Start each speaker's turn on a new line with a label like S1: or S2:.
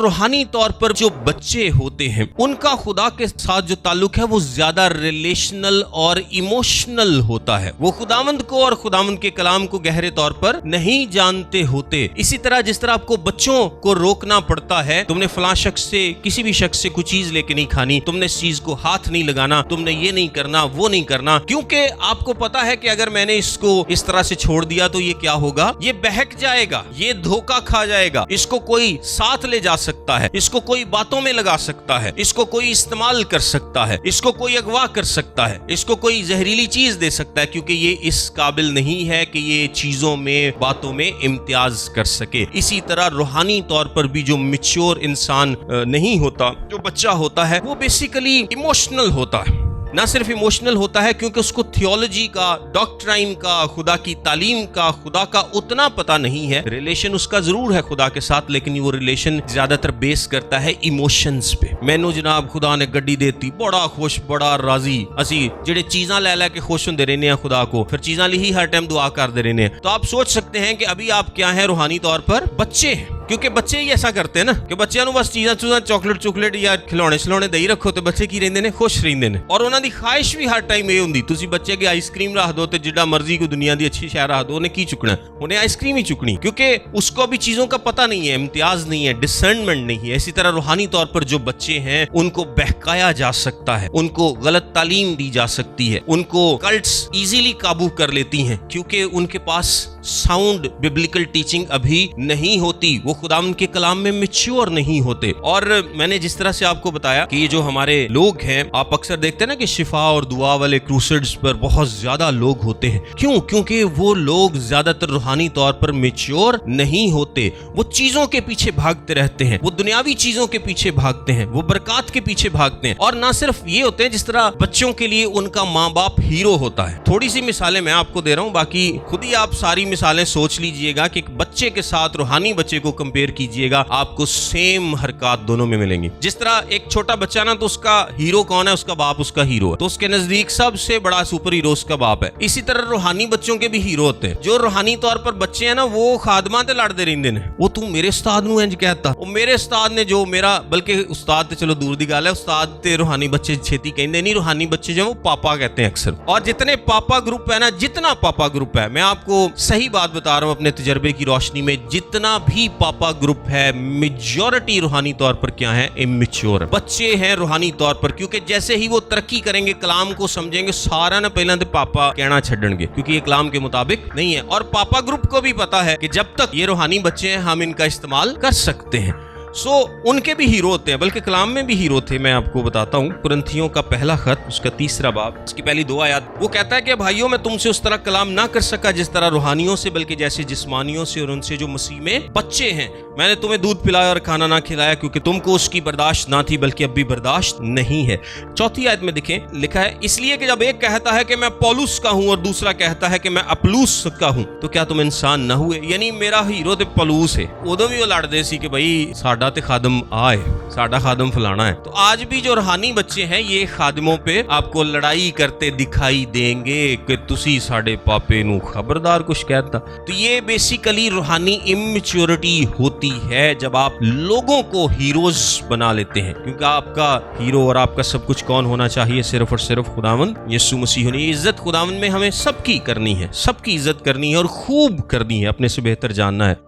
S1: रूहानी तौर पर जो बच्चे होते हैं उनका खुदा के साथ जो ताल्लुक है वो ज्यादा रिलेशनल और इमोशनल होता है। वो खुदावंद को और खुदावंद के कलाम को गहरे तौर पर नहीं जानते होते। इसी तरह जिस तरह आपको बच्चों को रोकना पड़ता है, तुमने फलां शख्स से, किसी भी शख्स से कोई चीज लेके नहीं खानी, तुमने इस चीज को हाथ नहीं लगाना, तुमने ये नहीं करना, वो नहीं करना, क्योंकि आपको पता है कि अगर मैंने इसको इस तरह से छोड़ दिया तो ये क्या होगा, ये बहक जाएगा, ये धोखा खा जाएगा, इसको कोई साथ ले जा सकता है, इसको कोई बातों में लगा सकता है, इसको कोई इस्तेमाल कर सकता है, इसको कोई अगवा कर सकता है, इसको कोई जहरीली चीज दे सकता है, क्योंकि ये इस काबिल नहीं है कि ये चीजों में, बातों में इम्तियाज कर सके। इसी तरह रूहानी तौर पर भी जो मैच्योर इंसान नहीं होता, जो बच्चा होता है, वो बेसिकली इमोशनल होता है। ना सिर्फ इमोशनल होता है क्योंकि उसको थियोलॉजी का, डॉक्ट्राइन का, खुदा की तालीम का, खुदा का उतना पता नहीं है। रिलेशन उसका जरूर है खुदा के साथ, लेकिन वो रिलेशन ज्यादातर बेस करता है इमोशंस पे। मैनू जनाब खुदा ने गड्डी देती, बड़ा खुश, बड़ा राजी, असी जेडे चीज़ां ले लेके खुश होंदे रहने हैं खुदा को, फिर चीज़ां ली ही हर टाइम दुआ करते रहने हैं। तो आप सोच सकते हैं कि अभी आप क्या हैं रूहानी तौर पर, बच्चे हैं। क्योंकि बच्चे ही ऐसा करते हैं ना कि बच्चों बस चीज़ां चॉकलेट या खिलौने दई रखो तो बच्चे की रहंदे ने, खुश रहंदे ने। और उन्हां दी ख्वाहिश भी हर टाइम ये हुंदी, तुसी बच्चे के आइसक्रीम रख दो तो जिड्डा मर्जी को दुनिया दी अच्छी शय रख दो, उन्हें की चुकना, उन्हें आइसक्रीम ही चुकनी, क्योंकि उसको भी चीज़ों का पता नहीं है, इम्तियाज नहीं है, डिसर्नमेंट नहीं है। इसी तरह रूहानी तौर पर जो बच्चे हैं उनको बहकाया जा सकता है, उनको गलत तालीम दी जा सकती है, उनको कल्ट्स इजीली काबू कर लेती हैं, क्योंकि उनके पास साउंड बिब्लिकल टीचिंग अभी नहीं होती, वो खुदावंद के कलाम में मैच्योर नहीं होते। और मैंने जिस तरह से आपको बताया कि ये जो हमारे लोग हैं, आप अक्सर देखते हैं ना कि शिफा और दुआ वाले क्रूसेड्स पर बहुत ज्यादा लोग होते हैं। क्यों? क्योंकि वो लोग ज्यादातर रूहानी तौर पर मैच्योर नहीं होते। वो चीजों के पीछे भागते रहते हैं, वो दुनियावी चीजों के पीछे भागते हैं, वो बरकत के पीछे भागते हैं। और ना सिर्फ ये होते हैं, जिस तरह बच्चों के लिए उनका माँ बाप हीरो होता है। थोड़ी सी मिसालें मैं आपको दे रहा हूँ, बाकी खुद ही आप सारी मिसालें सोच लीजिएगा कि एक बच्चे के साथ रूहानी बच्चे को कंपेयर कीजिएगा, आपको सेम हरकत दोनों में मिलेंगी। जिस तरह एक छोटा बच्चा ना, तो उसका हीरो कौन है? उसका बाप उसका हीरो है, तो उसके नजदीक सबसे बड़ा सुपर हीरो उसका बाप है। इसी तरह रूहानी बच्चों के भी हीरो होते हैं। जो रूहानी तौर पर बच्चे हैं ना, वो खादमा ते लड़ते रहंदे ने, वो तू मेरे उस्ताद नूं इंज कहता, वो मेरे उस्ताद ने जो मेरा, बल्कि उस्ताद ते चलो दूर दी गल है, उस्ताद ते रूहानी बच्चे छेती कहंदे नहीं, रूहानी बच्चे जो वो पापा कहते हैं अक्सर। और जितने पापा ग्रुप है ना, जितना पापा ग्रुप है, मैं आपको सही बात बता रहा हूं अपने तजर्बे की रोशनी में, जितना भी पापा ग्रुप है, मेजॉरिटी रूहानी तौर पर क्या है? इमैच्योर बच्चे हैं रूहानी तौर पर। क्योंकि जैसे ही वो तरक्की करेंगे, कलाम को समझेंगे, सारा ना पहले तो पापा कहना छड़नगे, क्योंकि ये कलाम के मुताबिक नहीं है। और पापा ग्रुप को भी पता है कि जब तक ये रूहानी बच्चे हैं, हम इनका इस्तेमाल कर सकते हैं। उनके भी हीरो होते हैं, बल्कि कलाम में भी हीरो थे। मैं आपको बताता हूँ, कुरिन्थियों का पहला खत, उसका 3 बाब, उसकी पहली 2 आयत, वो कहता है कि भाइयों, मैं तुमसे उस तरह कलाम ना कर सका जिस तरह रूहानियों से, बल्कि जैसे जिस्मानियों से, और उनसे जो मसीह में बच्चे हैं। मैंने तुम्हें दूध पिलाया और खाना ना खिलाया, क्योंकि तुमको उसकी बर्दाश्त ना थी, बल्कि अब भी बर्दाश्त नहीं है। 4 आयत में देखें, लिखा है, इसलिए कि जब एक कहता है कि मैं पौलुस का हूं और दूसरा कहता है कि मैं अपुल्लोस का हूं, तो क्या तुम इंसान ना हुए? यानी मेरा हीरो तो पौलुस है, उदों भी वो लड़दे सी कि भाई साडा ते खादम आए, साडा खादम फलाना है। तो आज भी जो रूहानी बच्चे हैं, ये खादमों पे आपको लड़ाई करते दिखाई देंगे कि तुसी साडे पापे नू खबरदार कुछ कहता। तो ये बेसिकली रूहानी इमैच्योरिटी होती है, जब आप लोगों को हीरोज बना लेते हैं। क्योंकि आपका हीरो और आपका सब कुछ कौन होना चाहिए? सिर्फ और सिर्फ खुदावंद यीशु मसीह होनी। इज्जत खुदावंद में हमें सबकी करनी है, सबकी इज्जत करनी है और खूब करनी है, अपने से बेहतर जानना है।